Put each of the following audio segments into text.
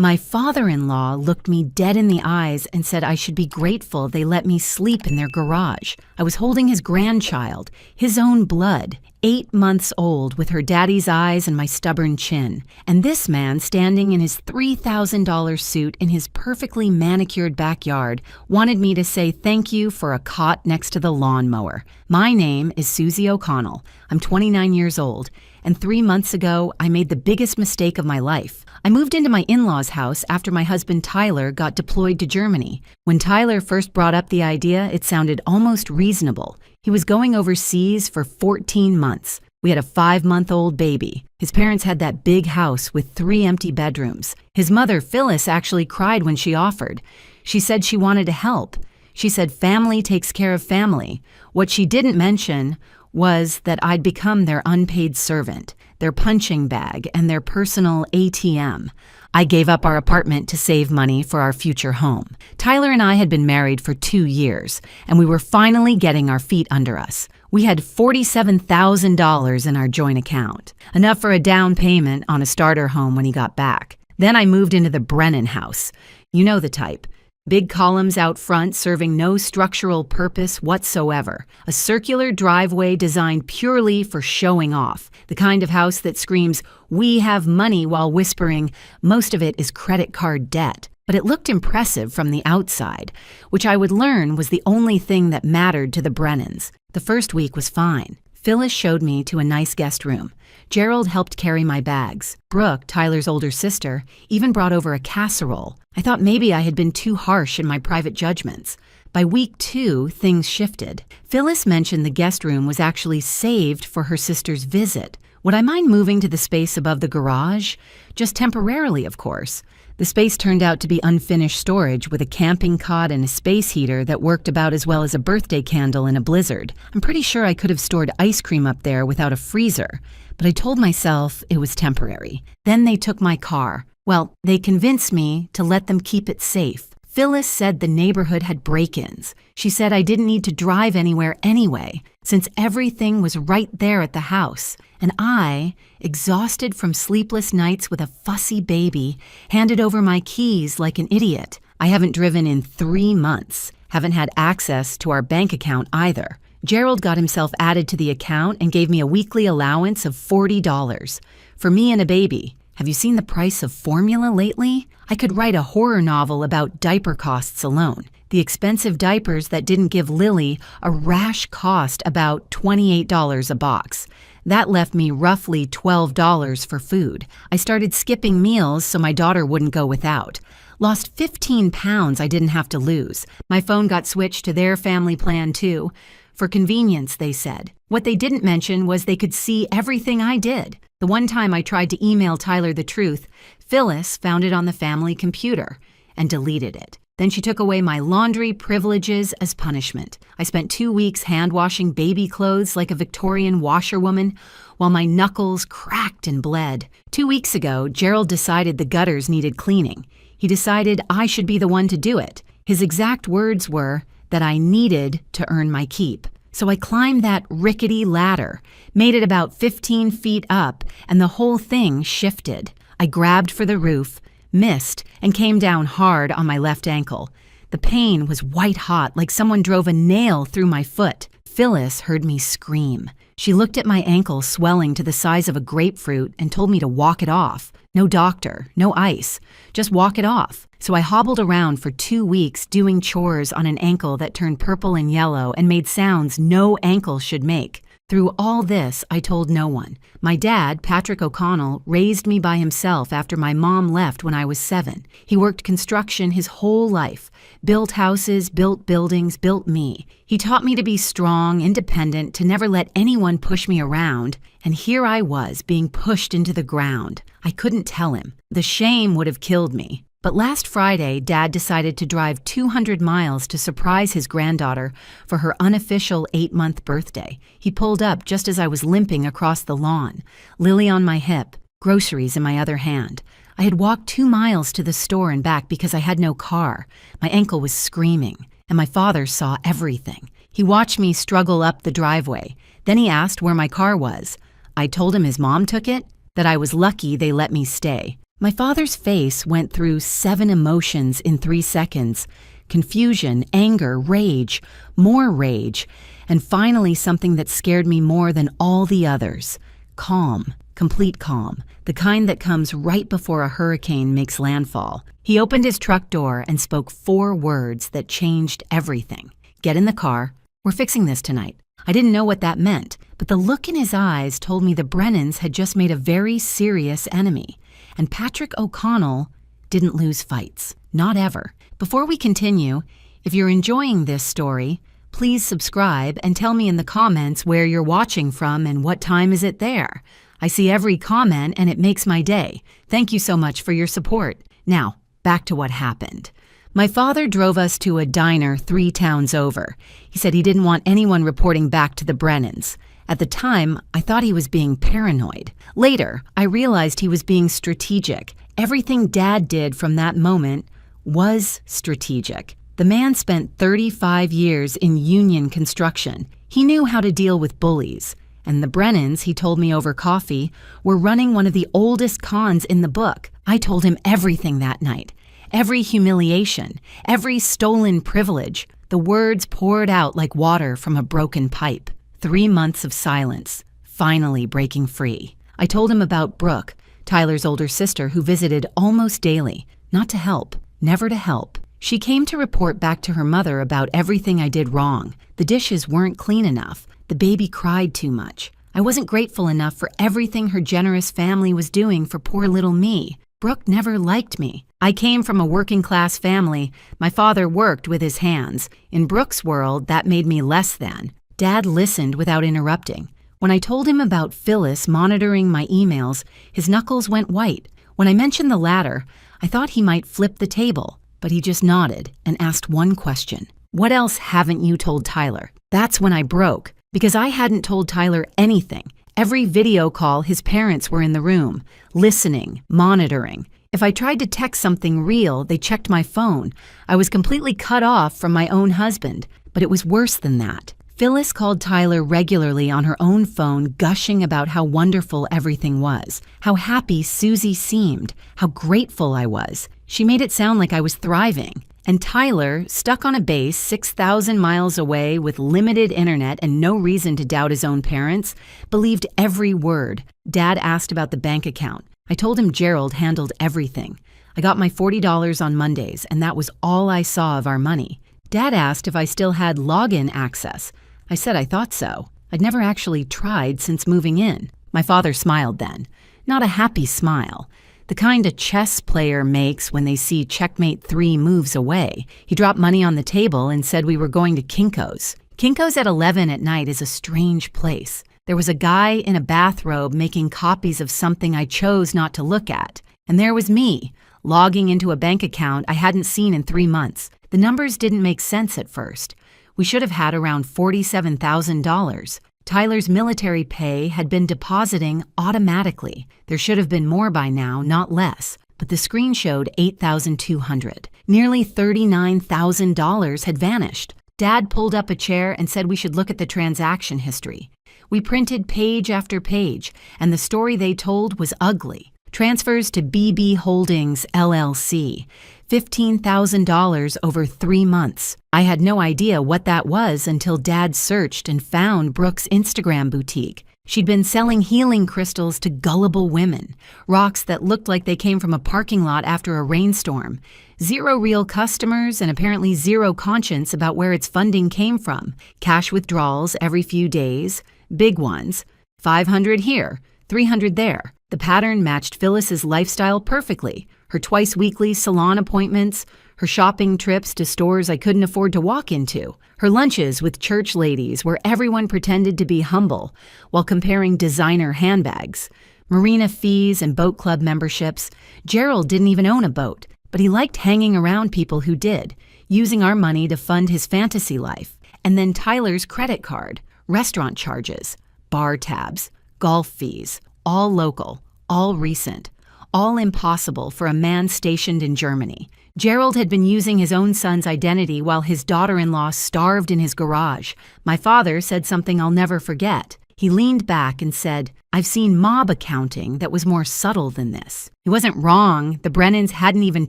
My father-in-law looked me dead in the eyes and said I should be grateful they let me sleep in their garage. I was holding his grandchild, his own blood, 8 months old, with her daddy's eyes and my stubborn chin. And this man, standing in his $3,000 suit in his perfectly manicured backyard, wanted me to say thank you for a cot next to the lawnmower. My name is Susie O'Connell. I'm 29 years old. And 3 months ago, I made the biggest mistake of my life. I moved into my in-laws' house after my husband Tyler got deployed to Germany. When Tyler first brought up the idea, it sounded almost reasonable. He was going overseas for 14 months. We had a 5-month-old baby. His parents had that big house with 3 empty bedrooms. His mother, Phyllis, actually cried when she offered. She said she wanted to help. She said family takes care of family. What she didn't mention was that I'd become their unpaid servant, their punching bag, and their personal ATM. I gave up our apartment to save money for our future home. Tyler and I had been married for 2 years, and we were finally getting our feet under us. We had $47,000 in our joint account, enough for a down payment on a starter home when he got back. Then I moved into the Brennan house. You know the type. Big columns out front serving no structural purpose whatsoever. A circular driveway designed purely for showing off. The kind of house that screams, "We have money," while whispering, most of it is credit card debt. But it looked impressive from the outside, which I would learn was the only thing that mattered to the Brennans. The first week was fine. Phyllis showed me to a nice guest room. Gerald helped carry my bags. Brooke, Tyler's older sister, even brought over a casserole. I thought maybe I had been too harsh in my private judgments. By week 2, things shifted. Phyllis mentioned the guest room was actually saved for her sister's visit. Would I mind moving to the space above the garage? Just temporarily, of course. The space turned out to be unfinished storage with a camping cot and a space heater that worked about as well as a birthday candle in a blizzard. I'm pretty sure I could have stored ice cream up there without a freezer, but I told myself it was temporary. Then they took my car. Well, they convinced me to let them keep it safe. Phyllis said the neighborhood had break-ins. She said I didn't need to drive anywhere anyway, since everything was right there at the house. And I, exhausted from sleepless nights with a fussy baby, handed over my keys like an idiot. I haven't driven in 3 months, haven't had access to our bank account either. Gerald got himself added to the account and gave me a weekly allowance of $40 for me and a baby. Have you seen the price of formula lately? I could write a horror novel about diaper costs alone. The expensive diapers that didn't give Lily a rash cost about $28 a box. That left me roughly $12 for food. I started skipping meals so my daughter wouldn't go without. Lost 15 pounds I didn't have to lose. My phone got switched to their family plan too. For convenience, they said. What they didn't mention was they could see everything I did. The one time I tried to email Tyler the truth, Phyllis found it on the family computer and deleted it. Then she took away my laundry privileges as punishment. I spent 2 weeks hand-washing baby clothes like a Victorian washerwoman while my knuckles cracked and bled. 2 weeks ago, Gerald decided the gutters needed cleaning. He decided I should be the one to do it. His exact words were that I needed to earn my keep. So I climbed that rickety ladder, made it about 15 feet up, and the whole thing shifted. I grabbed for the roof, missed, and came down hard on my left ankle. The pain was white hot, like someone drove a nail through my foot. Phyllis heard me scream. She looked at my ankle swelling to the size of a grapefruit and told me to walk it off. No doctor, no ice, just walk it off. So I hobbled around for 2 weeks doing chores on an ankle that turned purple and yellow and made sounds no ankle should make. Through all this, I told no one. My dad, Patrick O'Connell, raised me by himself after my mom left when I was 7. He worked construction his whole life, built houses, built buildings, built me. He taught me to be strong, independent, to never let anyone push me around. And here I was, being pushed into the ground. I couldn't tell him. The shame would have killed me. But last Friday, Dad decided to drive 200 miles to surprise his granddaughter for her unofficial 8-month birthday. He pulled up just as I was limping across the lawn, Lily on my hip, groceries in my other hand. I had walked 2 miles to the store and back because I had no car. My ankle was screaming, and my father saw everything. He watched me struggle up the driveway. Then he asked where my car was. I told him his mom took it, that I was lucky they let me stay. My father's face went through 7 emotions in 3 seconds: confusion, anger, rage, more rage, and finally something that scared me more than all the others: calm, complete calm, the kind that comes right before a hurricane makes landfall. He opened his truck door and spoke 4 words that changed everything. "Get in the car. We're fixing this tonight." I didn't know what that meant, but the look in his eyes told me the Brennans had just made a very serious enemy, and Patrick O'Connell didn't lose fights. Not ever. Before we continue, if you're enjoying this story, please subscribe and tell me in the comments where you're watching from and what time is it there. I see every comment and it makes my day. Thank you so much for your support. Now, back to what happened. My father drove us to a diner 3 towns over. He said he didn't want anyone reporting back to the Brennans. At the time, I thought he was being paranoid. Later, I realized he was being strategic. Everything Dad did from that moment was strategic. The man spent 35 years in union construction. He knew how to deal with bullies. And the Brennans, he told me over coffee, were running one of the oldest cons in the book. I told him everything that night. Every humiliation, every stolen privilege. The words poured out like water from a broken pipe. 3 months of silence, finally breaking free. I told him about Brooke, Tyler's older sister, who visited almost daily. Not to help, never to help. She came to report back to her mother about everything I did wrong. The dishes weren't clean enough. The baby cried too much. I wasn't grateful enough for everything her generous family was doing for poor little me. Brooke never liked me. I came from a working-class family. My father worked with his hands. In Brooke's world, that made me less than. Dad listened without interrupting. When I told him about Phyllis monitoring my emails, his knuckles went white. When I mentioned the latter, I thought he might flip the table, but he just nodded and asked one question. "What else haven't you told Tyler?" That's when I broke, because I hadn't told Tyler anything. Every video call, his parents were in the room, listening, monitoring. If I tried to text something real, they checked my phone. I was completely cut off from my own husband, but it was worse than that. Phyllis called Tyler regularly on her own phone, gushing about how wonderful everything was, how happy Susie seemed, how grateful I was. She made it sound like I was thriving. And Tyler, stuck on a base 6,000 miles away with limited internet and no reason to doubt his own parents, believed every word. Dad asked about the bank account. I told him Gerald handled everything. I got my $40 on Mondays, and that was all I saw of our money. Dad asked if I still had login access. I said I thought so. I'd never actually tried since moving in. My father smiled then. Not a happy smile. The kind a chess player makes when they see checkmate 3 moves away. He dropped money on the table and said we were going to Kinko's. Kinko's at 11 at night is a strange place. There was a guy in a bathrobe making copies of something I chose not to look at. And there was me, logging into a bank account I hadn't seen in 3 months. The numbers didn't make sense at first. We should have had around $47,000. Tyler's military pay had been depositing automatically. There should have been more by now, not less. But the screen showed $8,200. Nearly $39,000 had vanished. Dad pulled up a chair and said we should look at the transaction history. We printed page after page, and the story they told was ugly. Transfers to BB Holdings, LLC. $15,000 over 3 months. I had no idea what that was until Dad searched and found Brooke's Instagram boutique. She'd been selling healing crystals to gullible women, rocks that looked like they came from a parking lot after a rainstorm. 0 real customers and apparently 0 conscience about where its funding came from. Cash withdrawals every few days, big ones. 500 here, 300 there. The pattern matched Phyllis's lifestyle perfectly. Her twice-weekly salon appointments, her shopping trips to stores I couldn't afford to walk into, her lunches with church ladies where everyone pretended to be humble while comparing designer handbags, marina fees and boat club memberships. Gerald didn't even own a boat, but he liked hanging around people who did, using our money to fund his fantasy life. And then Tyler's credit card, restaurant charges, bar tabs, golf fees, all local, all recent, all impossible for a man stationed in Germany. Gerald had been using his own son's identity while his daughter-in-law starved in his garage. My father said something I'll never forget. He leaned back and said, "I've seen mob accounting that was more subtle than this." He wasn't wrong. The Brennans hadn't even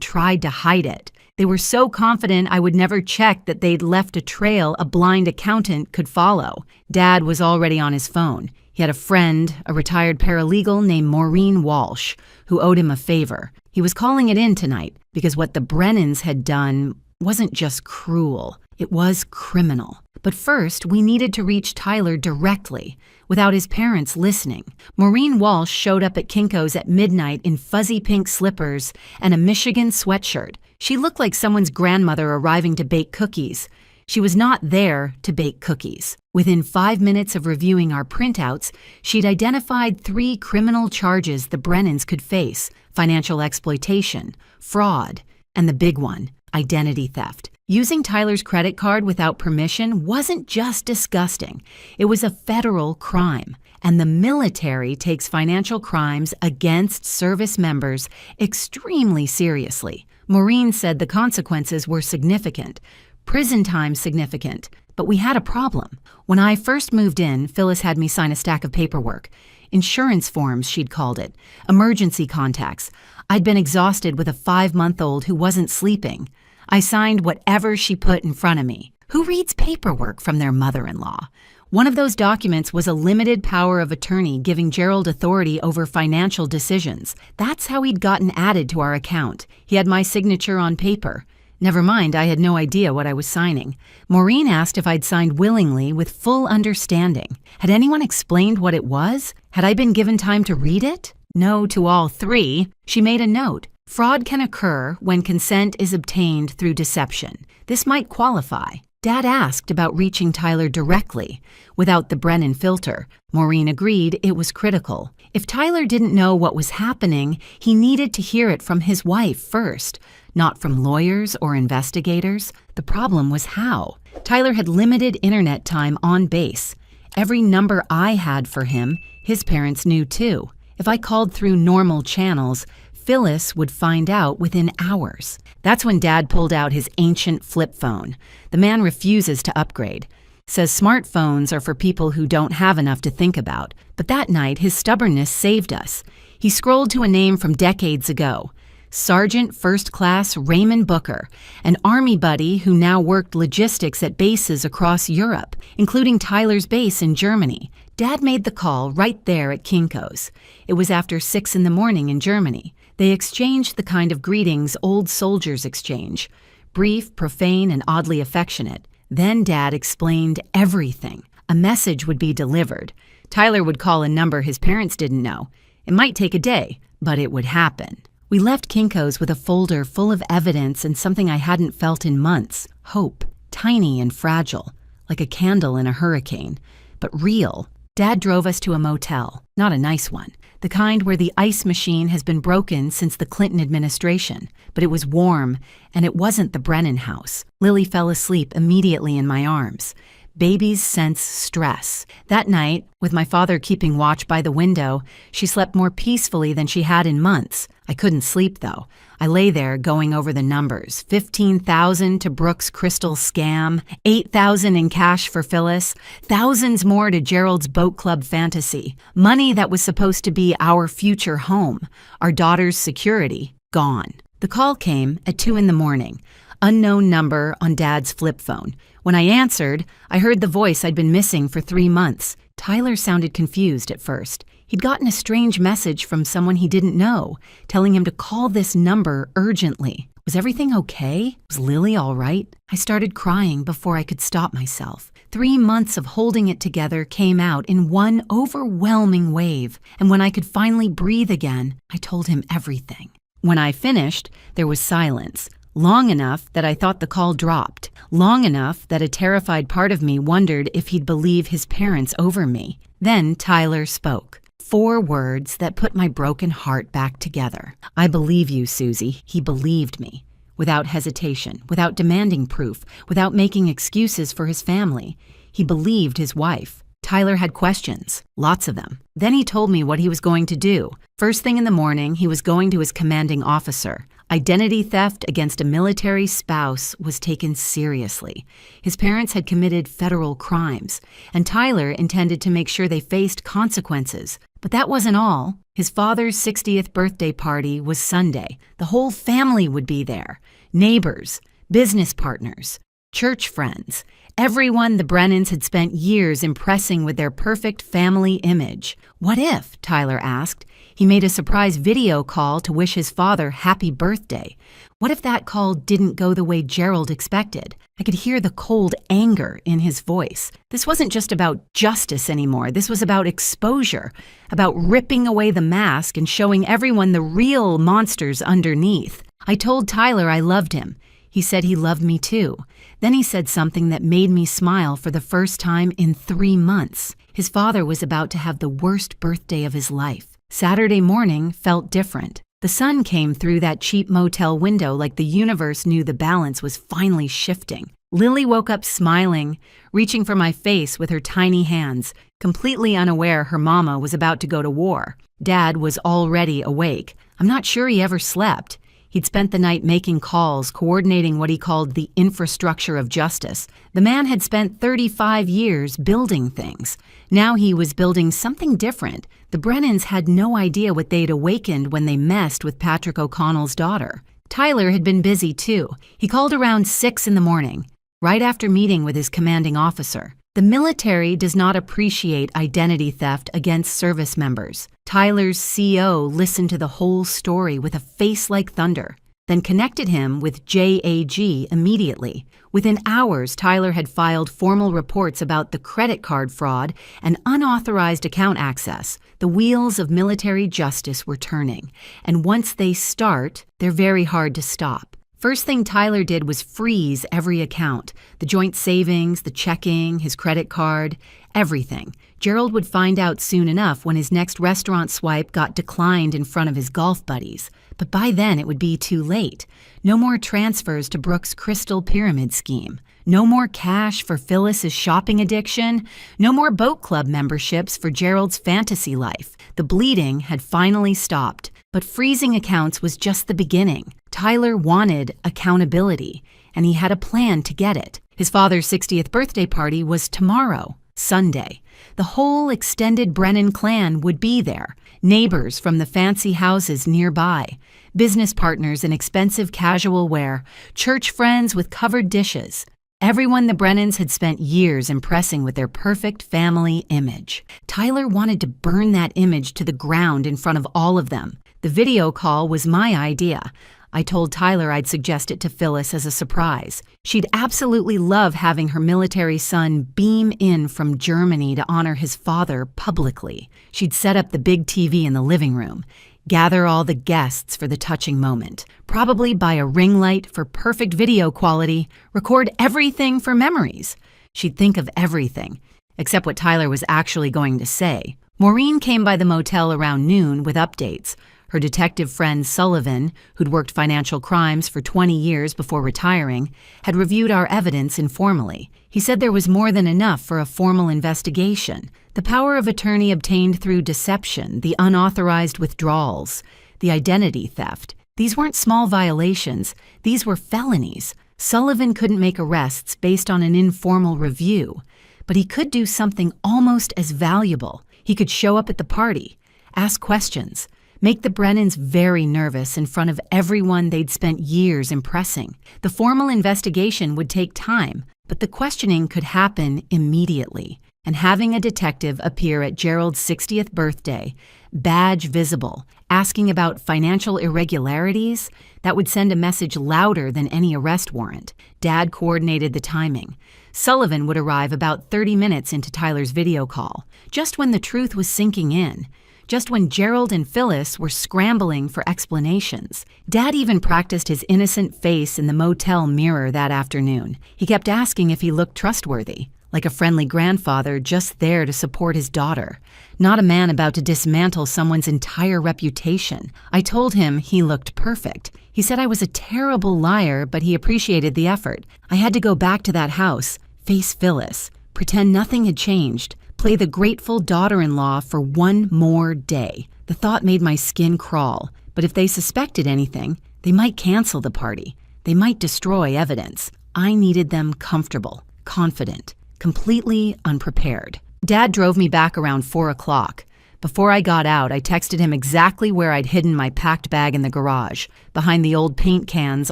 tried to hide it. They were so confident I would never check that they'd left a trail a blind accountant could follow. Dad was already on his phone. He had a friend, a retired paralegal named Maureen Walsh, who owed him a favor. He was calling it in tonight because what the Brennans had done wasn't just cruel, it was criminal. But first, we needed to reach Tyler directly, without his parents listening. Maureen Walsh showed up at Kinko's at midnight in fuzzy pink slippers and a Michigan sweatshirt. She looked like someone's grandmother arriving to bake cookies. She was not there to bake cookies. Within 5 minutes of reviewing our printouts, she'd identified 3 criminal charges the Brennans could face: financial exploitation, fraud, and the big one, identity theft. Using Tyler's credit card without permission wasn't just disgusting. It was a federal crime, and the military takes financial crimes against service members extremely seriously. Maureen said the consequences were significant, prison time significant, but we had a problem. When I first moved in, Phyllis had me sign a stack of paperwork. Insurance forms, she'd called it. Emergency contacts. I'd been exhausted with a 5-month-old who wasn't sleeping. I signed whatever she put in front of me. Who reads paperwork from their mother-in-law? One of those documents was a limited power of attorney giving Gerald authority over financial decisions. That's how he'd gotten added to our account. He had my signature on paper. Never mind, I had no idea what I was signing. Maureen asked if I'd signed willingly with full understanding. Had anyone explained what it was? Had I been given time to read it? No to all 3. She made a note. Fraud can occur when consent is obtained through deception. This might qualify. Dad asked about reaching Tyler directly, without the Brennan filter. Maureen agreed it was critical. If Tyler didn't know what was happening, he needed to hear it from his wife first, not from lawyers or investigators. The problem was how. Tyler had limited internet time on base. Every number I had for him, his parents knew too. If I called through normal channels, Phyllis would find out within hours. That's when Dad pulled out his ancient flip phone. The man refuses to upgrade. Says smartphones are for people who don't have enough to think about. But that night, his stubbornness saved us. He scrolled to a name from decades ago. Sergeant First Class Raymond Booker, an Army buddy who now worked logistics at bases across Europe, including Tyler's base in Germany. Dad made the call right there at Kinko's. It was after 6 in the morning in Germany. They exchanged the kind of greetings old soldiers exchange, brief, profane, and oddly affectionate. Then Dad explained everything. A message would be delivered. Tyler would call a number his parents didn't know. It might take a day, but it would happen. We left Kinko's with a folder full of evidence and something I hadn't felt in months. Hope. Tiny and fragile, like a candle in a hurricane, but real. Dad drove us to a motel, not a nice one. The kind where the ice machine has been broken since the Clinton administration. But it was warm, and it wasn't the Brennan house. Lily fell asleep immediately in my arms. Babies sense stress. That night, with my father keeping watch by the window, she slept more peacefully than she had in months. I couldn't sleep, though. I lay there going over the numbers. $15,000 to Brooks' crystal scam, $8,000 in cash for Phyllis, thousands more to Gerald's boat club fantasy, money that was supposed to be our future home, our daughter's security, gone. The call came at 2 in the morning. Unknown number on Dad's flip phone. When I answered, I heard the voice I'd been missing for 3 months. Tyler sounded confused at first. He'd gotten a strange message from someone he didn't know, telling him to call this number urgently. Was everything okay? Was Lily all right? I started crying before I could stop myself. 3 months of holding it together came out in one overwhelming wave, and when I could finally breathe again, I told him everything. When I finished, there was silence. Long enough that I thought the call dropped. Long enough that a terrified part of me wondered if he'd believe his parents over me. Then Tyler spoke. 4 words that put my broken heart back together. "I believe you, Susie." He believed me. Without hesitation, without demanding proof, without making excuses for his family. He believed his wife. Tyler had questions, lots of them. Then he told me what he was going to do. First thing in the morning, he was going to his commanding officer. Identity theft against a military spouse was taken seriously. His parents had committed federal crimes, and Tyler intended to make sure they faced consequences. But that wasn't all. His father's 60th birthday party was Sunday. The whole family would be there. Neighbors, business partners, church friends. Everyone the Brennans had spent years impressing with their perfect family image. What if, Tyler asked, he made a surprise video call to wish his father happy birthday? What if that call didn't go the way Gerald expected? I could hear the cold anger in his voice. This wasn't just about justice anymore. This was about exposure, about ripping away the mask and showing everyone the real monsters underneath. I told Tyler I loved him. He said he loved me too. Then he said something that made me smile for the first time in 3 months. His father was about to have the worst birthday of his life. Saturday morning felt different. The sun came through that cheap motel window like the universe knew the balance was finally shifting. Lily woke up smiling, reaching for my face with her tiny hands, completely unaware her mama was about to go to war. Dad was already awake. I'm not sure he ever slept. He'd spent the night making calls, coordinating what he called the infrastructure of justice. The man had spent 35 years building things. Now he was building something different. The Brennans had no idea what they'd awakened when they messed with Patrick O'Connell's daughter. Tyler had been busy too. He called around 6 in the morning, right after meeting with his commanding officer. The military does not appreciate identity theft against service members. Tyler's CO listened to the whole story with a face like thunder, then connected him with JAG immediately. Within hours, Tyler had filed formal reports about the credit card fraud and unauthorized account access. The wheels of military justice were turning, and once they start, they're very hard to stop. First thing Tyler did was freeze every account, the joint savings, the checking, his credit card, everything. Gerald would find out soon enough when his next restaurant swipe got declined in front of his golf buddies. But by then it would be too late. No more transfers to Brooke's Crystal Pyramid scheme. No more cash for Phyllis's shopping addiction. No more boat club memberships for Gerald's fantasy life. The bleeding had finally stopped. But freezing accounts was just the beginning. Tyler wanted accountability, and he had a plan to get it. His father's 60th birthday party was tomorrow, Sunday. The whole extended Brennan clan would be there. Neighbors from the fancy houses nearby, business partners in expensive casual wear, church friends with covered dishes. Everyone the Brennans had spent years impressing with their perfect family image. Tyler wanted to burn that image to the ground in front of all of them. The video call was my idea. I told Tyler I'd suggest it to Phyllis as a surprise. She'd absolutely love having her military son beam in from Germany to honor his father publicly. She'd set up the big TV in the living room, gather all the guests for the touching moment, probably buy a ring light for perfect video quality, record everything for memories. She'd think of everything, except what Tyler was actually going to say. Maureen came by the motel around noon with updates. Her detective friend Sullivan, who'd worked financial crimes for 20 years before retiring, had reviewed our evidence informally. He said there was more than enough for a formal investigation. The power of attorney obtained through deception, the unauthorized withdrawals, the identity theft. These weren't small violations. These were felonies. Sullivan couldn't make arrests based on an informal review, but he could do something almost as valuable. He could show up at the party, ask questions, make the Brennans very nervous in front of everyone they'd spent years impressing. The formal investigation would take time, but the questioning could happen immediately. And having a detective appear at Gerald's 60th birthday, badge visible, asking about financial irregularities, that would send a message louder than any arrest warrant. Dad coordinated the timing. Sullivan would arrive about 30 minutes into Tyler's video call, just when the truth was sinking in. Just when Gerald and Phyllis were scrambling for explanations. Dad even practiced his innocent face in the motel mirror that afternoon. He kept asking if he looked trustworthy, like a friendly grandfather just there to support his daughter, not a man about to dismantle someone's entire reputation. I told him he looked perfect. He said I was a terrible liar, but he appreciated the effort. I had to go back to that house, face Phyllis, pretend nothing had changed, Play the grateful daughter-in-law for one more day. The thought made my skin crawl, but if they suspected anything, they might cancel the party. They might destroy evidence. I needed them comfortable, confident, completely unprepared. Dad drove me back around 4 o'clock. Before I got out, I texted him exactly where I'd hidden my packed bag in the garage, behind the old paint cans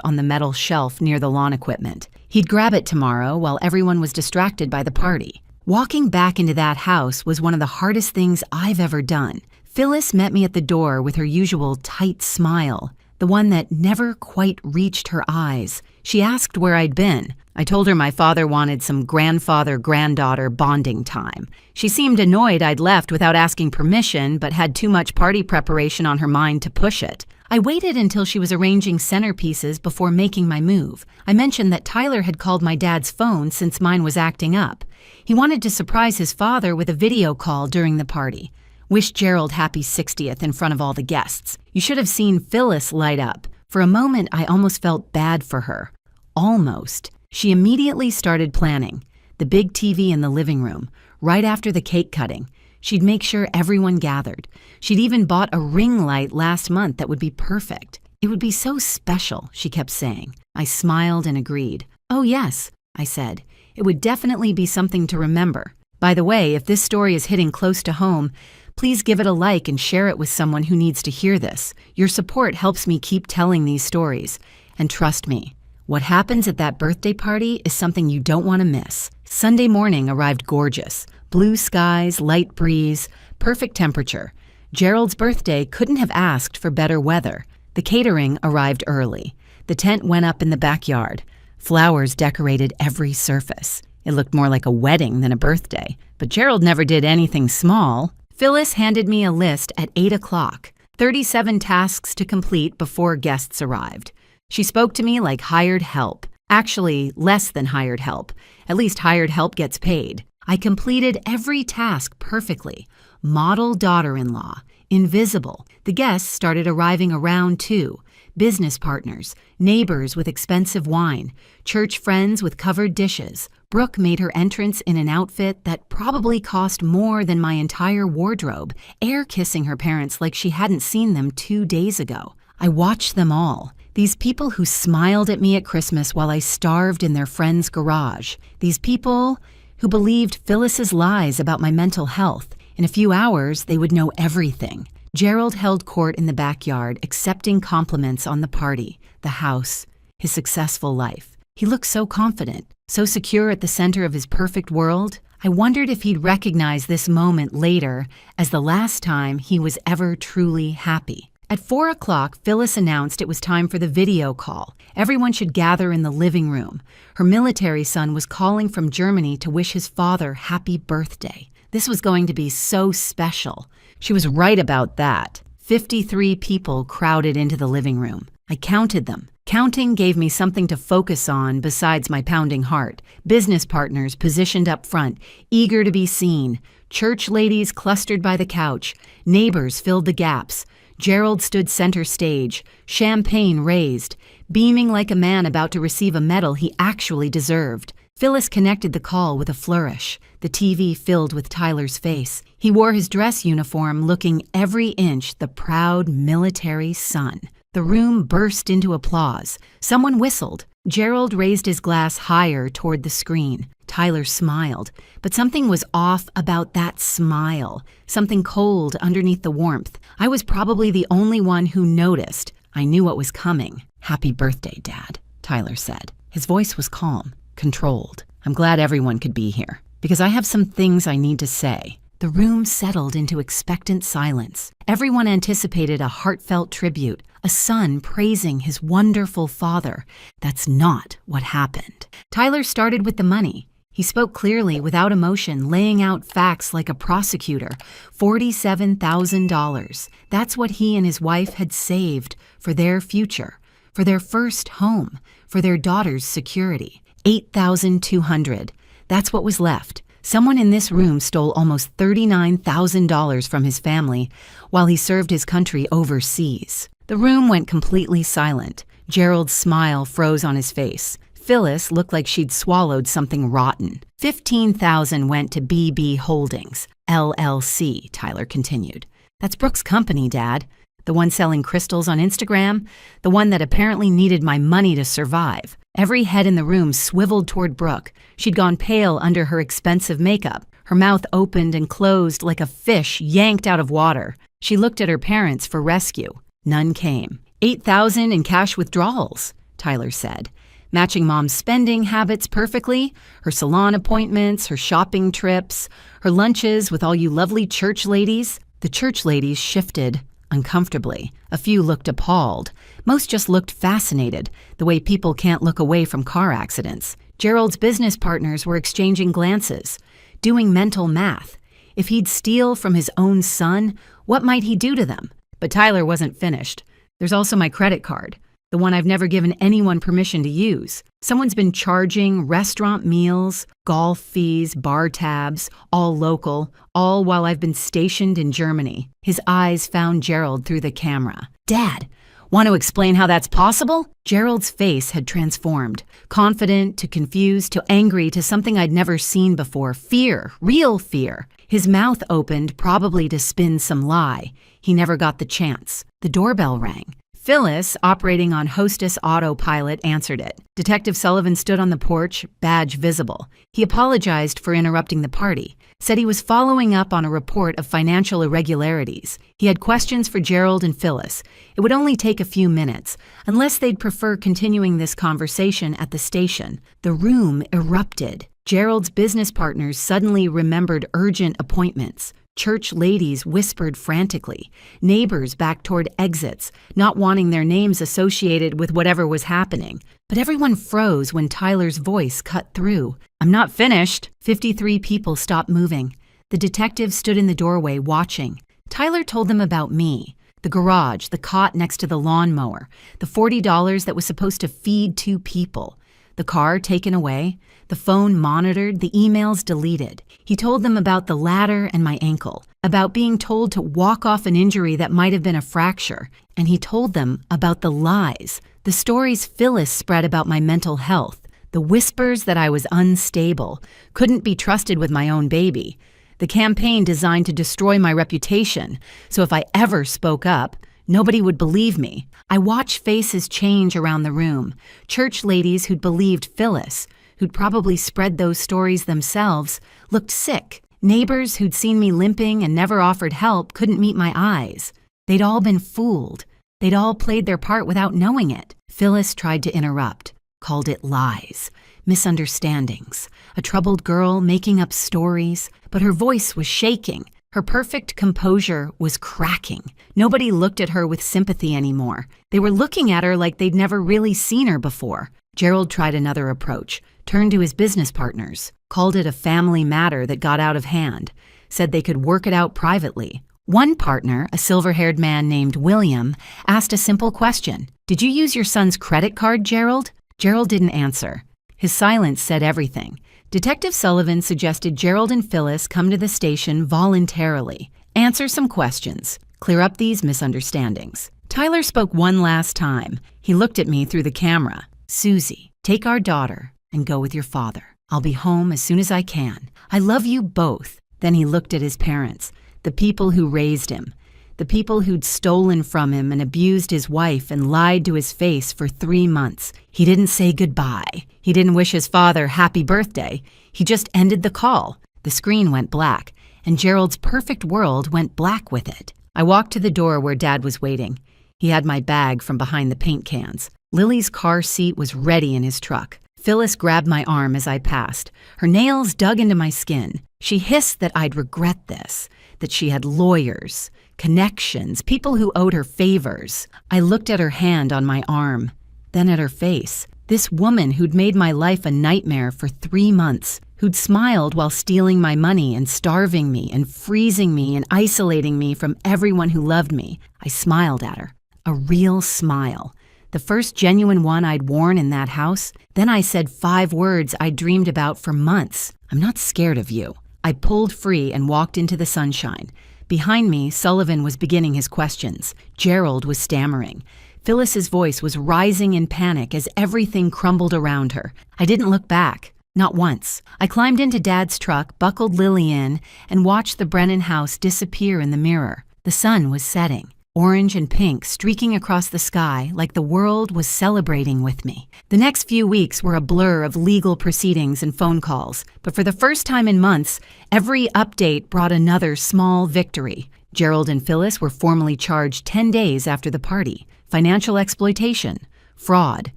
on the metal shelf near the lawn equipment. He'd grab it tomorrow while everyone was distracted by the party. Walking back into that house was one of the hardest things I've ever done. Phyllis met me at the door with her usual tight smile, the one that never quite reached her eyes. She asked where I'd been. I told her my father wanted some grandfather-granddaughter bonding time. She seemed annoyed I'd left without asking permission, but had too much party preparation on her mind to push it. I waited until she was arranging centerpieces before making my move. I mentioned that Tyler had called my dad's phone since mine was acting up. He wanted to surprise his father with a video call during the party. Wished Gerald happy 60th in front of all the guests. You should have seen Phyllis light up. For a moment, I almost felt bad for her. Almost. She immediately started planning. The big TV in the living room, right after the cake cutting. She'd make sure everyone gathered. She'd even bought a ring light last month that would be perfect. It would be so special, she kept saying. I smiled and agreed. Oh yes, I said. It would definitely be something to remember. By the way, if this story is hitting close to home, please give it a like and share it with someone who needs to hear this. Your support helps me keep telling these stories. And trust me, what happens at that birthday party is something you don't want to miss. Sunday morning arrived gorgeous. Blue skies, light breeze, perfect temperature. Gerald's birthday couldn't have asked for better weather. The catering arrived early. The tent went up in the backyard. Flowers decorated every surface. It looked more like a wedding than a birthday. But Gerald never did anything small. Phyllis handed me a list at 8 o'clock. 37 tasks to complete before guests arrived. She spoke to me like hired help. Actually, less than hired help. At least hired help gets paid. I completed every task perfectly. Model daughter-in-law. Invisible. The guests started arriving around 2. Business partners. Neighbors with expensive wine. Church friends with covered dishes. Brooke made her entrance in an outfit that probably cost more than my entire wardrobe, air-kissing her parents like she hadn't seen them 2 days ago. I watched them all. These people who smiled at me at Christmas while I starved in their friend's garage. These people who believed Phyllis's lies about my mental health. In a few hours, they would know everything. Gerald held court in the backyard, accepting compliments on the party, the house, his successful life. He looked so confident, so secure at the center of his perfect world. I wondered if he'd recognize this moment later as the last time he was ever truly happy. At 4 o'clock, Phyllis announced it was time for the video call. Everyone should gather in the living room. Her military son was calling from Germany to wish his father happy birthday. This was going to be so special. She was right about that. 53 people crowded into the living room. I counted them. Counting gave me something to focus on besides my pounding heart. Business partners positioned up front, eager to be seen. Church ladies clustered by the couch. Neighbors filled the gaps. Gerald stood center stage, champagne raised, beaming like a man about to receive a medal he actually deserved. Phyllis connected the call with a flourish. The TV filled with Tyler's face. He wore his dress uniform, looking every inch the proud military son. The room burst into applause. Someone whistled. Gerald raised his glass higher toward the screen. Tyler smiled, but something was off about that smile, something cold underneath the warmth. I was probably the only one who noticed. I knew what was coming. "Happy birthday, Dad," Tyler said. His voice was calm, controlled. "I'm glad everyone could be here, because I have some things I need to say." The room settled into expectant silence. Everyone anticipated a heartfelt tribute, a son praising his wonderful father. That's not what happened. Tyler started with the money. He spoke clearly, without emotion, laying out facts like a prosecutor. $47,000. That's what he and his wife had saved for their future, for their first home, for their daughter's security. $8,200. That's what was left. Someone in this room stole almost $39,000 from his family while he served his country overseas. The room went completely silent. Gerald's smile froze on his face. Phyllis looked like she'd swallowed something rotten. $15,000 went to BB Holdings, LLC, Tyler continued. That's Brooke's company, Dad. The one selling crystals on Instagram, the one that apparently needed my money to survive. Every head in the room swiveled toward Brooke. She'd gone pale under her expensive makeup. Her mouth opened and closed like a fish yanked out of water. She looked at her parents for rescue. None came. $8,000 in cash withdrawals, Tyler said, matching Mom's spending habits perfectly, her salon appointments, her shopping trips, her lunches with all you lovely church ladies. The church ladies shifted uncomfortably. A few looked appalled. Most just looked fascinated, the way people can't look away from car accidents. Gerald's business partners were exchanging glances, doing mental math. If he'd steal from his own son, what might he do to them? But Tyler wasn't finished. There's also my credit card, the one I've never given anyone permission to use. Someone's been charging restaurant meals, golf fees, bar tabs, all local, all while I've been stationed in Germany. His eyes found Gerald through the camera. Dad, want to explain how that's possible? Gerald's face had transformed, confident to confused to angry to something I'd never seen before. Fear, real fear. His mouth opened, probably to spin some lie. He never got the chance. The doorbell rang. Phyllis, operating on Hostess autopilot, answered it. Detective Sullivan stood on the porch, badge visible. He apologized for interrupting the party, said he was following up on a report of financial irregularities. He had questions for Gerald and Phyllis. It would only take a few minutes, unless they'd prefer continuing this conversation at the station. The room erupted. Gerald's business partners suddenly remembered urgent appointments. Church ladies whispered frantically. Neighbors backed toward exits, not wanting their names associated with whatever was happening. But everyone froze when Tyler's voice cut through. I'm not finished. 53 people stopped moving. The detective stood in the doorway watching. Tyler told them about me. The garage, the cot next to the lawnmower, the $40 that was supposed to feed 2 people. The car taken away, the phone monitored, the emails deleted. He told them about the ladder and my ankle, about being told to walk off an injury that might have been a fracture, and he told them about the lies, the stories Phyllis spread about my mental health, the whispers that I was unstable, couldn't be trusted with my own baby, the campaign designed to destroy my reputation, so if I ever spoke up, nobody would believe me. I watched faces change around the room. Church ladies who'd believed Phyllis, who'd probably spread those stories themselves, looked sick. Neighbors who'd seen me limping and never offered help couldn't meet my eyes. They'd all been fooled. They'd all played their part without knowing it. Phyllis tried to interrupt, called it lies, misunderstandings, a troubled girl making up stories, but her voice was shaking. Her perfect composure was cracking. Nobody looked at her with sympathy anymore. They were looking at her like they'd never really seen her before. Gerald tried another approach, turned to his business partners, called it a family matter that got out of hand, said they could work it out privately. One partner, a silver-haired man named William, asked a simple question. Did you use your son's credit card, Gerald? Gerald didn't answer. His silence said everything. Detective Sullivan suggested Gerald and Phyllis come to the station voluntarily, answer some questions, clear up these misunderstandings. Tyler spoke one last time. He looked at me through the camera. Susie, take our daughter and go with your father. I'll be home as soon as I can. I love you both. Then he looked at his parents, the people who raised him, the people who'd stolen from him and abused his wife and lied to his face for 3 months. He didn't say goodbye. He didn't wish his father happy birthday. He just ended the call. The screen went black, and Gerald's perfect world went black with it. I walked to the door where Dad was waiting. He had my bag from behind the paint cans. Lily's car seat was ready in his truck. Phyllis grabbed my arm as I passed. Her nails dug into my skin. She hissed that I'd regret this, that she had lawyers, connections, people who owed her favors. I looked at her hand on my arm, then at her face. This woman who'd made my life a nightmare for 3 months, who'd smiled while stealing my money and starving me and freezing me and isolating me from everyone who loved me. I smiled at her. A real smile. The first genuine one I'd worn in that house. Then I said 5 words I'd dreamed about for months. I'm not scared of you. I pulled free and walked into the sunshine. Behind me, Sullivan was beginning his questions. Gerald was stammering. Phyllis's voice was rising in panic as everything crumbled around her. I didn't look back. Not once. I climbed into Dad's truck, buckled Lily in, and watched the Brennan house disappear in the mirror. The sun was setting, orange and pink streaking across the sky like the world was celebrating with me. The next few weeks were a blur of legal proceedings and phone calls, but for the first time in months, every update brought another small victory. Gerald and Phyllis were formally charged 10 days after the party. Financial exploitation, fraud,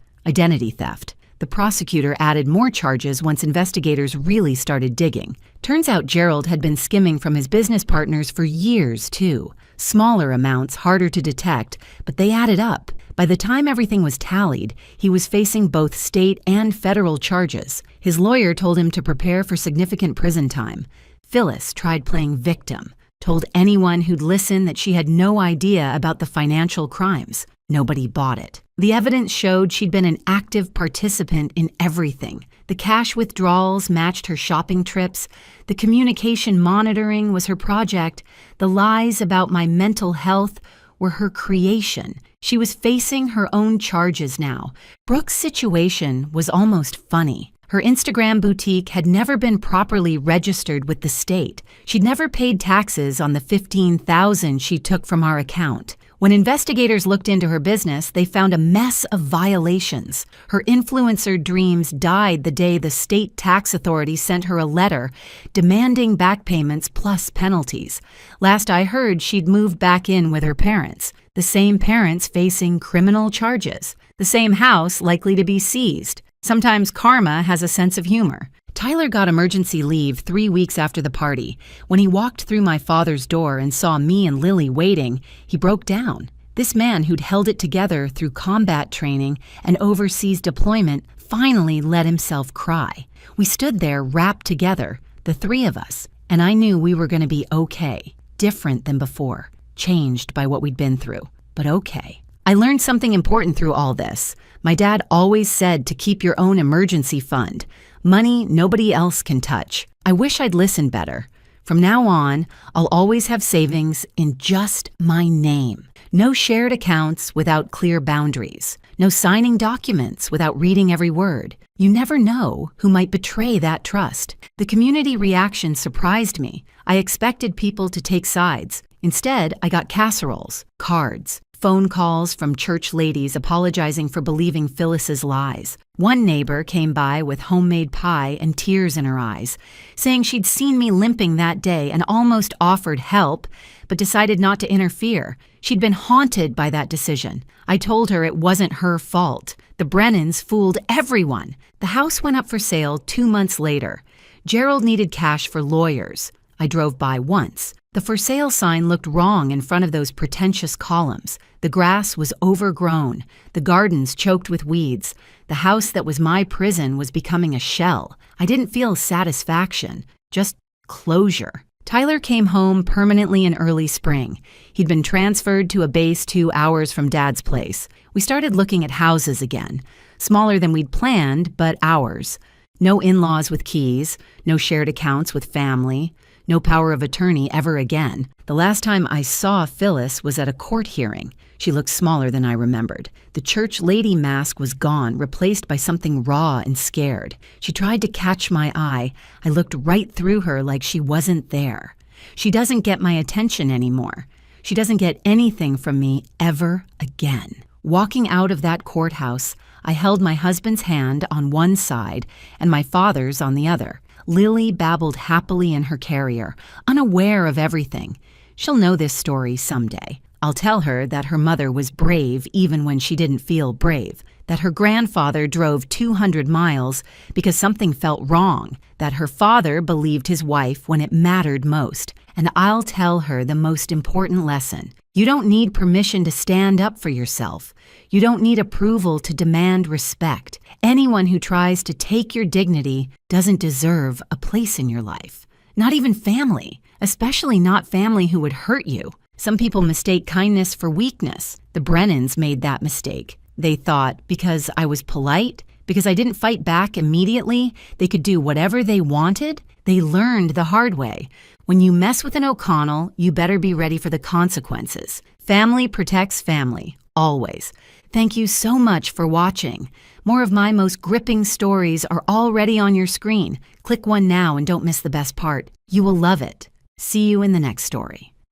identity theft. The prosecutor added more charges once investigators really started digging. Turns out Gerald had been skimming from his business partners for years, too. Smaller amounts, harder to detect, but they added up. By the time everything was tallied, he was facing both state and federal charges. His lawyer told him to prepare for significant prison time. Phyllis tried playing victim, told anyone who'd listen that she had no idea about the financial crimes. Nobody bought it. The evidence showed she'd been an active participant in everything. The cash withdrawals matched her shopping trips. The communication monitoring was her project. The lies about my mental health were her creation. She was facing her own charges now. Brooke's situation was almost funny. Her Instagram boutique had never been properly registered with the state. She'd never paid taxes on the $15,000 she took from our account. When investigators looked into her business, they found a mess of violations. Her influencer dreams died the day the state tax authority sent her a letter demanding back payments plus penalties. Last I heard, she'd moved back in with her parents, the same parents facing criminal charges, the same house likely to be seized. Sometimes karma has a sense of humor. Tyler got emergency leave 3 weeks after the party. When he walked through my father's door and saw me and Lily waiting, he broke down. This man who'd held it together through combat training and overseas deployment finally let himself cry. We stood there wrapped together, the three of us, and I knew we were going to be okay, different than before, changed by what we'd been through, but okay. I learned something important through all this. My dad always said to keep your own emergency fund. Money nobody else can touch. I wish I'd listened better. From now on, I'll always have savings in just my name. No shared accounts without clear boundaries. No signing documents without reading every word. You never know who might betray that trust. The community reaction surprised me. I expected people to take sides. Instead, I got casseroles, cards, phone calls from church ladies apologizing for believing Phyllis's lies. One neighbor came by with homemade pie and tears in her eyes, saying she'd seen me limping that day and almost offered help, but decided not to interfere. She'd been haunted by that decision. I told her it wasn't her fault. The Brennans fooled everyone. The house went up for sale 2 months later. Gerald needed cash for lawyers. I drove by once. The for sale sign looked wrong in front of those pretentious columns. The grass was overgrown, the gardens choked with weeds. The house that was my prison was becoming a shell. I didn't feel satisfaction, just closure. Tyler came home permanently in early spring. He'd been transferred to a base 2 hours from Dad's place. We started looking at houses again, smaller than we'd planned, but ours. No in-laws with keys, no shared accounts with family, no power of attorney ever again. The last time I saw Phyllis was at a court hearing. She looked smaller than I remembered. The church lady mask was gone, replaced by something raw and scared. She tried to catch my eye. I looked right through her like she wasn't there. She doesn't get my attention anymore. She doesn't get anything from me ever again. Walking out of that courthouse, I held my husband's hand on one side and my father's on the other. Lily babbled happily in her carrier, unaware of everything. She'll know this story someday. I'll tell her that her mother was brave even when she didn't feel brave, that her grandfather drove 200 miles because something felt wrong, that her father believed his wife when it mattered most, and I'll tell her the most important lesson. You don't need permission to stand up for yourself. You don't need approval to demand respect. Anyone who tries to take your dignity doesn't deserve a place in your life. Not even family, especially not family who would hurt you. Some people mistake kindness for weakness. The Brennans made that mistake. They thought because I was polite, because I didn't fight back immediately, they could do whatever they wanted. They learned the hard way. When you mess with an O'Connell, you better be ready for the consequences. Family protects family, always. Thank you so much for watching. More of my most gripping stories are already on your screen. Click one now and don't miss the best part. You will love it. See you in the next story.